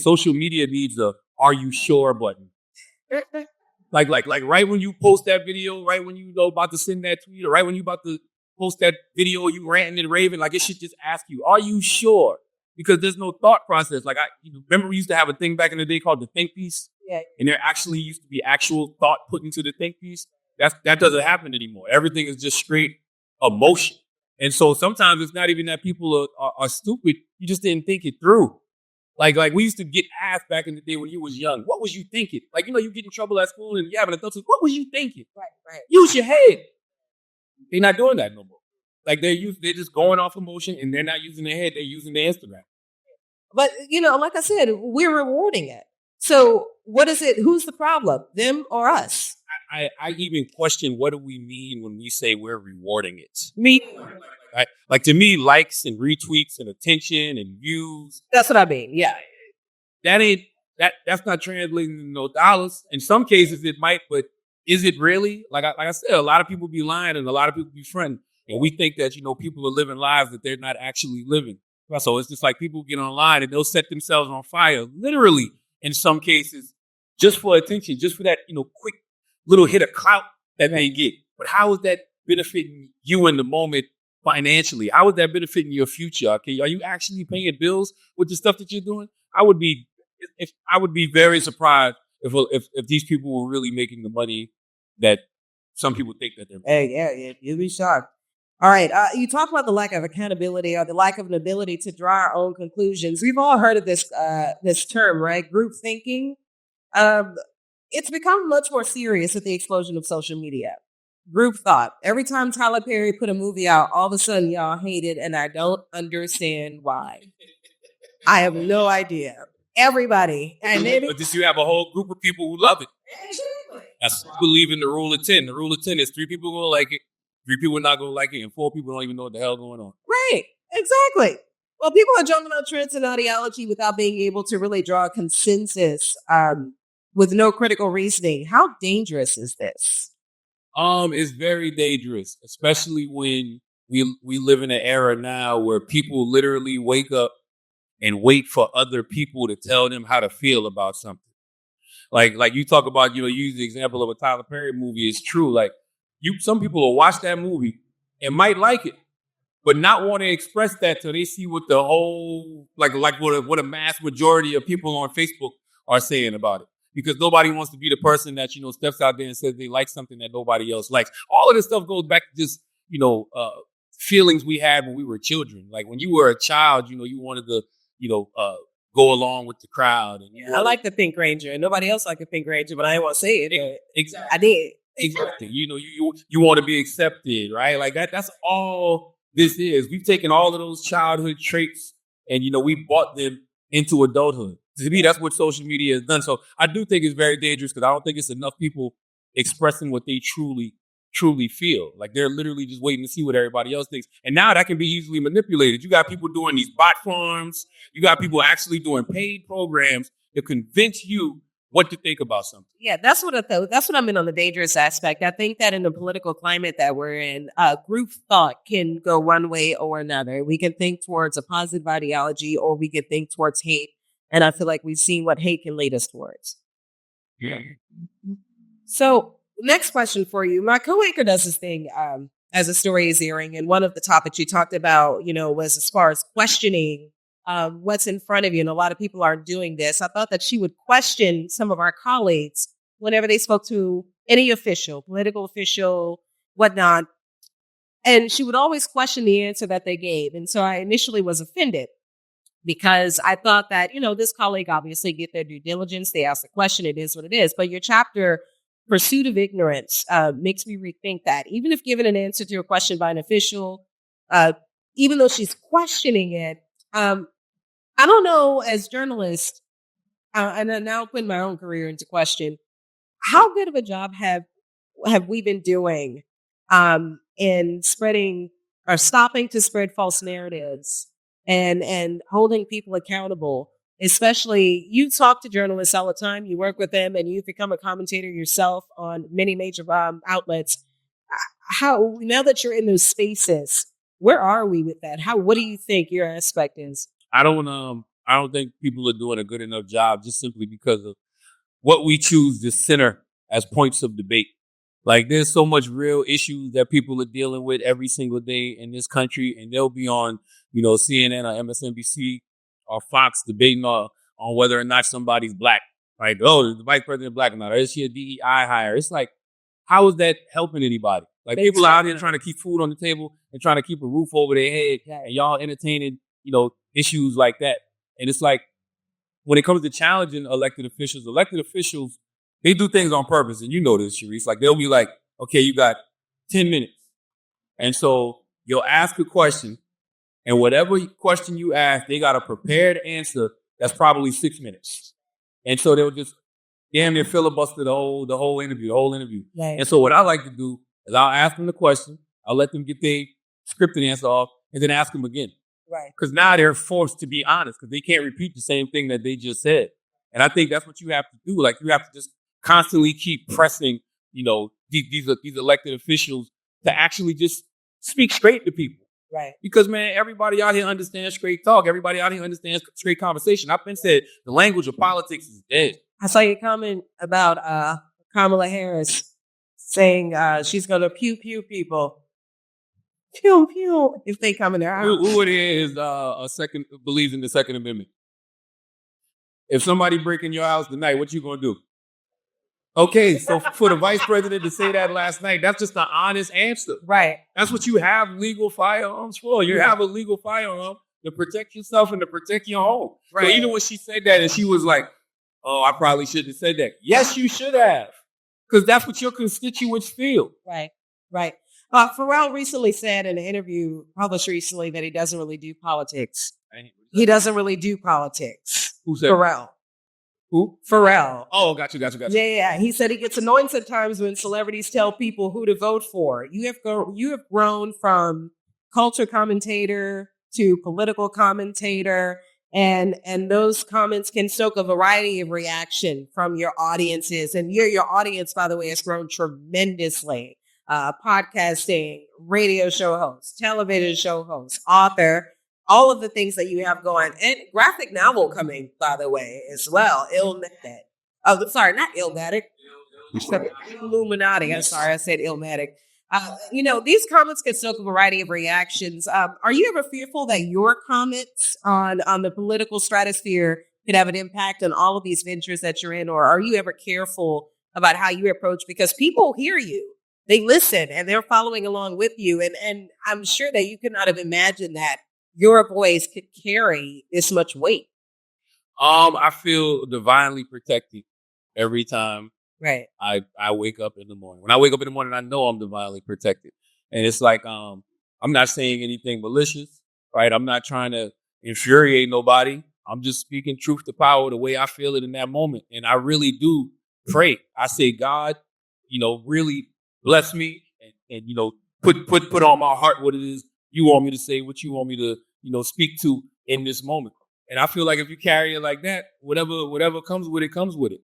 Social media needs a "Are you sure?" button. Like right when you post that video, right when you know about to send that tweet, or right when you about to post that video, you ranting and raving, like it should just ask you, "Are you sure?" Because there's no thought process. Like remember we used to have a thing back in the day called the think piece, Yeah. and there actually used to be actual thought put into the think piece. That doesn't happen anymore. Everything is just straight emotion, and so sometimes it's not even that people are stupid. You just didn't think it through. Like we used to get asked back in the day when you was young, what was you thinking? Like, you get in trouble at school and you have an adult say, what was you thinking? Right. Use your head. They're not doing that no more. Like they're just going off emotion and they're not using their head, they're using their Instagram. But, like I said, we're rewarding it. So what is it? Who's the problem? Them or us? I even question, what do we mean when we say we're rewarding it? Me. Right? Like to me, likes and retweets and attention and views. That's what I mean. Yeah. That's not translating to no dollars. In some cases it might, but is it really? Like I said, a lot of people be lying and a lot of people be fronting. And we think that, people are living lives that they're not actually living. So it's just like people get online and they'll set themselves on fire, literally, in some cases, just for attention, just for that, quick little hit of clout that they get. But how is that benefiting you in the moment financially? How is that benefiting your future? Okay, are you actually paying bills with the stuff that you're doing? I would be very surprised if these people were really making the money that some people think that they're making. Hey, yeah, you'd be shocked. All right, you talk about the lack of accountability or the lack of an ability to draw our own conclusions. We've all heard of this term, right? Group thinking. It's become much more serious with the explosion of social media. Group thought. Every time Tyler Perry put a movie out, all of a sudden y'all hate it, and I don't understand why. I have no idea. Everybody. And but just you have a whole group of people who love it. Exactly. That's believe in the rule of 10. The rule of 10 is 3 people going to like it, 3 people not going to like it, and 4 people don't even know what the hell going on. Right. Exactly. Well, people are jumping on trends and ideology without being able to really draw a consensus with no critical reasoning. How dangerous is this? It's very dangerous, especially when we live in an era now where people literally wake up and wait for other people to tell them how to feel about something. Like you talk about, use the example of a Tyler Perry movie. It's true. Like some people will watch that movie and might like it, but not want to express that till they see what the whole, what a mass majority of people on Facebook are saying about it. Because nobody wants to be the person that, steps out there and says they like something that nobody else likes. All of this stuff goes back to just, feelings we had when we were children. Like when you were a child, you wanted to, go along with the crowd. And I like the Pink Ranger, and nobody else liked the Pink Ranger, but I didn't want to say it. Exactly. I did. Exactly. You want to be accepted, right? Like that's all this is. We've taken all of those childhood traits and, we brought them into adulthood. To me, that's what social media has done. So I do think it's very dangerous because I don't think it's enough people expressing what they truly feel. Like they're literally just waiting to see what everybody else thinks. And now that can be easily manipulated. You got people doing these bot farms. You got people actually doing paid programs to convince you what to think about something. Yeah, that's what I meant on the dangerous aspect. I think that in the political climate that we're in, group thought can go one way or another. We can think towards a positive ideology or we can think towards hate. And I feel like we've seen what hate can lead us towards. Yeah. So next question for you. My co-anchor does this thing as a story is airing. And one of the topics you talked about, was as far as questioning what's in front of you. And a lot of people aren't doing this. I thought that she would question some of our colleagues whenever they spoke to any official, political official, whatnot. And she would always question the answer that they gave. And so I initially was offended because I thought that, this colleague obviously get their due diligence. They ask the question. It is what it is. But your chapter, Pursuit of Ignorance, makes me rethink that. Even if given an answer to a question by an official, even though she's questioning it, I don't know, as journalists, and I'm now putting my own career into question, how good of a job have we been doing in spreading or stopping to spread false narratives and holding people accountable? Especially, you talk to journalists all the time, you work with them, and you've become a commentator yourself on many major outlets. How, now that you're in those spaces, where are we with that? What do you think your aspect is? I don't I don't think people are doing a good enough job just simply because of what we choose to center as points of debate. Like there's so much real issues that people are dealing with every single day in this country, and they'll be on, CNN or MSNBC or Fox debating on whether or not somebody's black. Like, oh, is the vice president black or not? Or is she a DEI hire? It's like, how is that helping anybody? Like people are out here trying to keep food on the table and trying to keep a roof over their head, and y'all entertaining, issues like that. And it's like, when it comes to challenging elected officials, they do things on purpose. And you know this, Sharice. Like they'll be like, okay, you got 10 minutes. And so you'll ask a question, and whatever question you ask, they got a prepared answer that's probably 6 minutes. And so they'll just damn near filibuster the whole interview. Right. And so what I like to do is I'll ask them the question, I'll let them get their scripted answer off, and then ask them again. Right. Because now they're forced to be honest because they can't repeat the same thing that they just said. And I think that's what you have to do. Like you have to just constantly keep pressing, these elected officials to actually just speak straight to people. Right. Because, man, everybody out here understands straight talk. Everybody out here understands straight conversation. I've been said the language of politics is dead. I saw your comment about Kamala Harris saying she's going to pew pew people. Pew pew if they come in their house. Who it is believes in the Second Amendment? If somebody break in your house tonight, what you gonna do? Okay, so for the vice president to say that last night, that's just an honest answer. Right. That's what you have legal firearms for. You have a legal firearm to protect yourself and to protect your home. Right. So even when she said that and she was like, oh, I probably shouldn't have said that. Yes, you should have. Because that's what your constituents feel. Right. Right. Pharrell recently said in an interview published recently that he doesn't really do politics. He doesn't really do politics. Who said Pharrell? Who? Pharrell. Oh, got you. Yeah. He said he gets annoyed sometimes when celebrities tell people who to vote for. You have grown from culture commentator to political commentator, and those comments can stoke a variety of reaction from your audiences. And your audience, by the way, has grown tremendously. Podcasting, radio show host, television show host, author, all of the things that you have going, and graphic novel coming, by the way, as well. Illmatic. Oh, sorry, not Illmatic. Illuminati. I'm sorry, I said Illmatic. These comments can stoke a variety of reactions. Are you ever fearful that your comments on the political stratosphere could have an impact on all of these ventures that you're in, or are you ever careful about how you approach? Because people hear you. They listen and they're following along with you. And I'm sure that you could not have imagined that your voice could carry this much weight. I feel divinely protected every time I wake up in the morning. When I wake up in the morning, I know I'm divinely protected. And it's like, I'm not saying anything malicious, right? I'm not trying to infuriate nobody. I'm just speaking truth to power the way I feel it in that moment. And I really do pray. I say, God, really bless me and put on my heart what it is you want me to say, what you want me to, speak to in this moment. And I feel like if you carry it like that, whatever comes with it, comes with it.